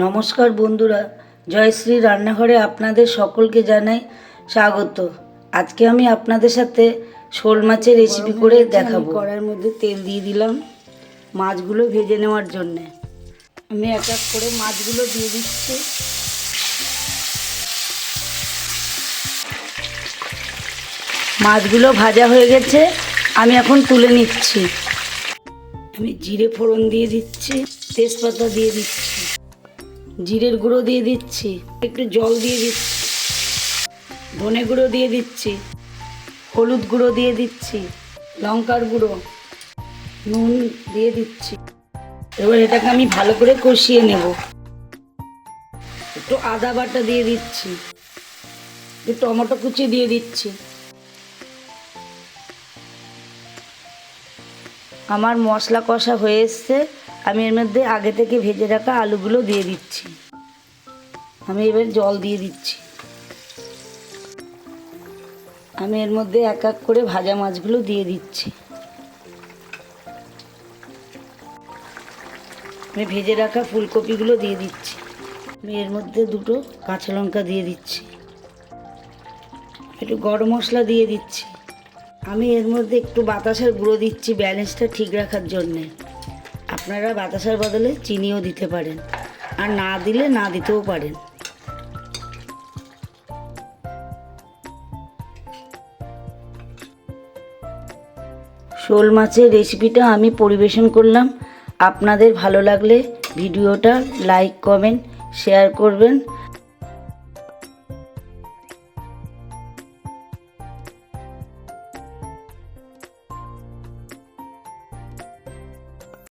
নমস্কার বন্ধুরা, জয়শ্রী রান্নাঘরে আপনাদের সকলকে জানাই স্বাগত। আজকে আমি আপনাদের সাথে শোল মাছের রেসিপি করে দেখাবো। কড়াইয়ের মধ্যে তেল দিয়ে দিলাম মাছগুলো ভেজে নেওয়ার জন্যে। আমি এক এক করে মাছগুলো দিয়ে দিচ্ছি। মাছগুলো ভাজা হয়ে গেছে, আমি এখন তুলে নিচ্ছি। আমি জিরে ফোড়ন দিয়ে দিচ্ছি, তেজপাতা দিয়ে দিচ্ছি, জিরের গুঁড়ো দিয়ে দিচ্ছি, একটু জল দিয়ে দিচ্ছি, ধনে গুঁড়ো দিয়ে দিচ্ছি, হলুদ গুঁড়ো দিয়ে দিচ্ছি, লঙ্কার গুঁড়ো, নুন দিয়ে দিচ্ছি। এবার এটাকে আমি ভালো করে কষিয়ে নেব। একটু আদা বাটা দিয়ে দিচ্ছি, একটু টমেটো কুচি দিয়ে দিচ্ছি। আমার মশলা কষা হয়ে এসছে, আমি এর মধ্যে আগে থেকে ভেজে রাখা আলুগুলো দিয়ে দিচ্ছি। আমি এবার জল দিয়ে দিচ্ছি। আমি এর মধ্যে এক এক করে ভাজা মাছগুলো দিয়ে দিচ্ছি। আমি ভেজে রাখা ফুলকপিগুলো দিয়ে দিচ্ছি। আমি এর মধ্যে দুটো কাঁচা লঙ্কা দিয়ে দিচ্ছি, একটু গরম মশলা দিয়ে দিচ্ছি। আমি এর মধ্যে একটু বাতাসার গুঁড়ো দিচ্ছি ব্যালেন্সটা ঠিক রাখার জন্যে। আপনারা বাতাসার বদলে চিনিও দিতে পারেন, আর না দিলে না দিতেও পারেন। শোল মাছের রেসিপিটা আমি পরিবেশন করলাম। আপনাদের ভালো লাগলে ভিডিওটা লাইক, কমেন্ট, শেয়ার করবেন।